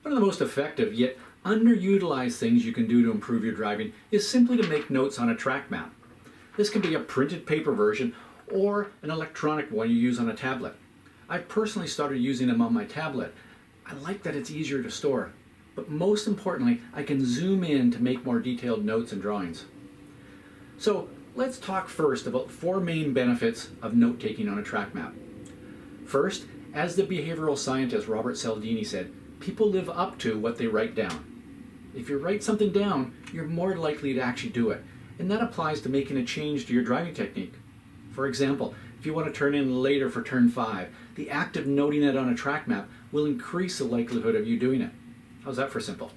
One of the most effective yet underutilized things you can do to improve your driving is simply to make notes on a track map. This can be a printed paper version or an electronic one you use on a tablet. I've personally started using them on my tablet. I like that it's easier to store, but most importantly, I can zoom in to make more detailed notes and drawings. So let's talk first about 4 main benefits of note-taking on a track map. First, as the behavioral scientist Robert Cialdini said, people live up to what they write down. If you write something down, you're more likely to actually do it, and that applies to making a change to your driving technique. For example, if you want to turn in later for turn 5, the act of noting it on a track map will increase the likelihood of you doing it. How's that for simple?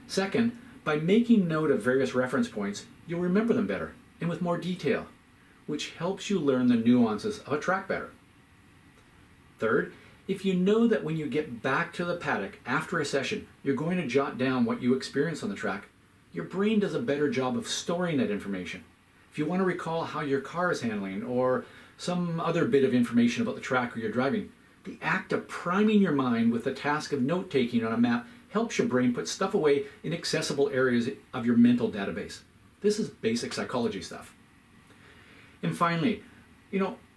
Second, by making note of various reference points, you'll remember them better and with more detail, which helps you learn the nuances of a track better. Third, if you know that when you get back to the paddock after a session, you're going to jot down what you experienced on the track, your brain does a better job of storing that information. If you want to recall how your car is handling or some other bit of information about the track or you're driving, the act of priming your mind with the task of note-taking on a map helps your brain put stuff away in accessible areas of your mental database. This is basic psychology stuff. And finally,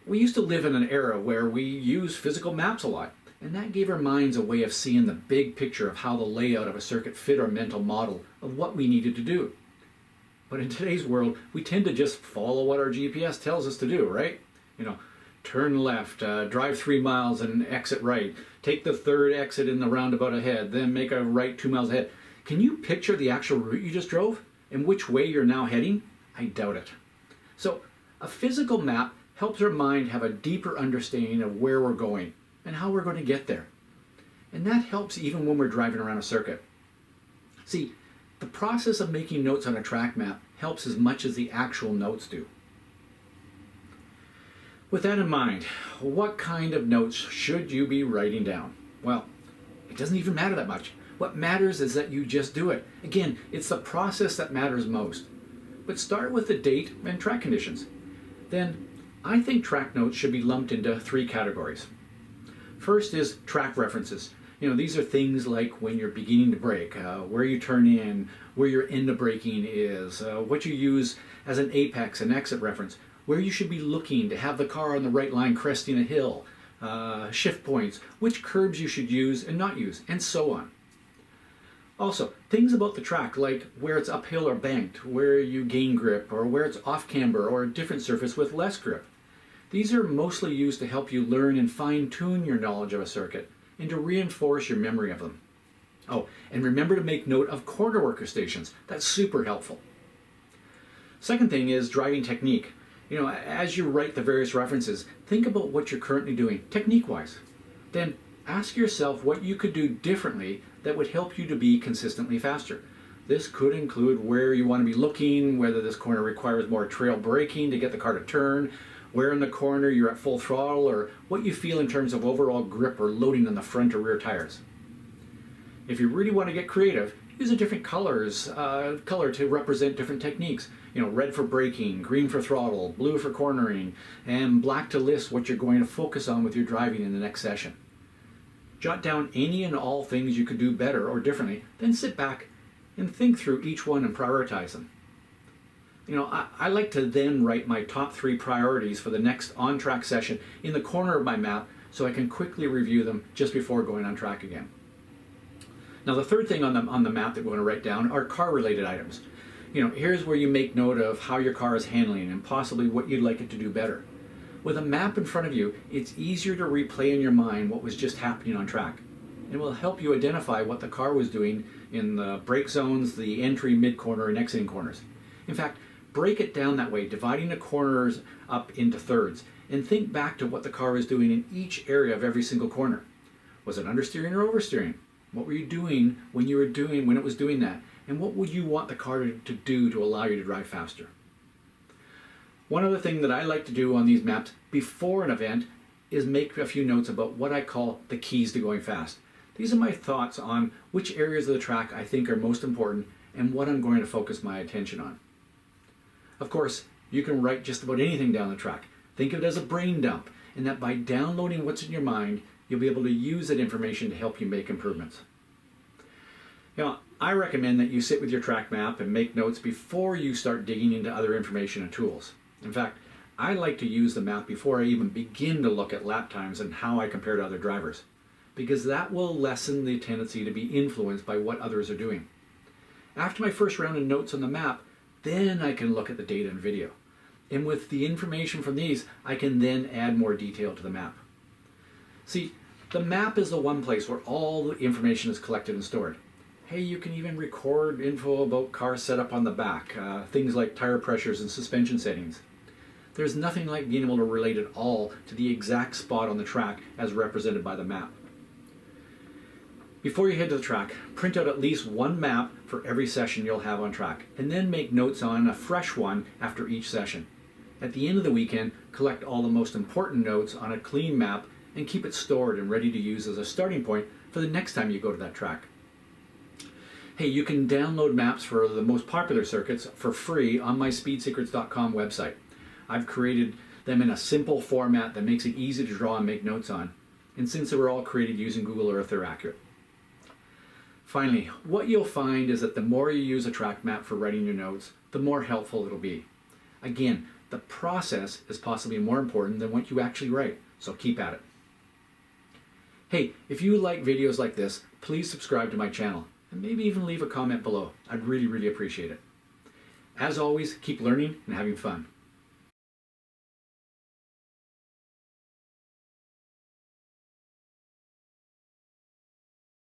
we used to live in an era where we used physical maps a lot, and that gave our minds a way of seeing the big picture of how the layout of a circuit fit our mental model of what we needed to do. But in today's world, we tend to just follow what our GPS tells us to do, right? Turn left, drive 3 miles and exit right, take the 3rd exit in the roundabout ahead, then make a right 2 miles ahead. Can you picture the actual route you just drove and which way you're now heading? I doubt it. So a physical map helps our mind have a deeper understanding of where we're going and how we're going to get there. And that helps even when we're driving around a circuit. See, the process of making notes on a track map helps as much as the actual notes do. With that in mind, what kind of notes should you be writing down? Well, it doesn't even matter that much. What matters is that you just do it. Again, it's the process that matters most. But start with the date and track conditions. Then, I think track notes should be lumped into 3 categories. First is track references. These are things like when you're beginning to brake, where you turn in, where your end of braking is, what you use as an apex and exit reference, where you should be looking to have the car on the right line cresting a hill, shift points, which curbs you should use and not use, and so on. Also, things about the track like where it's uphill or banked, where you gain grip, or where it's off camber or a different surface with less grip. These are mostly used to help you learn and fine-tune your knowledge of a circuit and to reinforce your memory of them. Oh, and remember to make note of corner worker stations. That's super helpful. Second thing is driving technique. As you write the various references, think about what you're currently doing, technique-wise. Then ask yourself what you could do differently that would help you to be consistently faster. This could include where you want to be looking, whether this corner requires more trail braking to get the car to turn, where in the corner you're at full throttle, or what you feel in terms of overall grip or loading on the front or rear tires. If you really want to get creative, use a different color to represent different techniques. Red for braking, green for throttle, blue for cornering, and black to list what you're going to focus on with your driving in the next session. Jot down any and all things you could do better or differently, then sit back and think through each one and prioritize them. I like to then write my top 3 priorities for the next on-track session in the corner of my map so I can quickly review them just before going on track again. Now the third thing on the map that we're going to write down are car-related items. Here's where you make note of how your car is handling and possibly what you'd like it to do better. With a map in front of you, it's easier to replay in your mind what was just happening on track. It will help you identify what the car was doing in the brake zones, the entry, mid-corner, and exiting corners. In fact, break it down that way, dividing the corners up into thirds, and think back to what the car was doing in each area of every single corner. Was it understeering or oversteering? What were you doing when it was doing that? And what would you want the car to do to allow you to drive faster? One other thing that I like to do on these maps before an event is make a few notes about what I call the keys to going fast. These are my thoughts on which areas of the track I think are most important and what I'm going to focus my attention on. Of course, you can write just about anything down the track. Think of it as a brain dump, and that by downloading what's in your mind, you'll be able to use that information to help you make improvements. I recommend that you sit with your track map and make notes before you start digging into other information and tools. In fact, I like to use the map before I even begin to look at lap times and how I compare to other drivers, because that will lessen the tendency to be influenced by what others are doing. After my first round of notes on the map, then I can look at the data and video. And with the information from these, I can then add more detail to the map. See, the map is the one place where all the information is collected and stored. Hey, you can even record info about car setup on the back, things like tire pressures and suspension settings. There's nothing like being able to relate it all to the exact spot on the track as represented by the map. Before you head to the track, print out at least one map for every session you'll have on track, and then make notes on a fresh one after each session. At the end of the weekend, collect all the most important notes on a clean map and keep it stored and ready to use as a starting point for the next time you go to that track. Hey, you can download maps for the most popular circuits for free on my speedsecrets.com website. I've created them in a simple format that makes it easy to draw and make notes on. And since they were all created using Google Earth, they're accurate. Finally, what you'll find is that the more you use a track map for writing your notes, the more helpful it'll be. Again, the process is possibly more important than what you actually write, so keep at it. Hey, if you like videos like this, please subscribe to my channel and maybe even leave a comment below. I'd really appreciate it. As always, keep learning and having fun.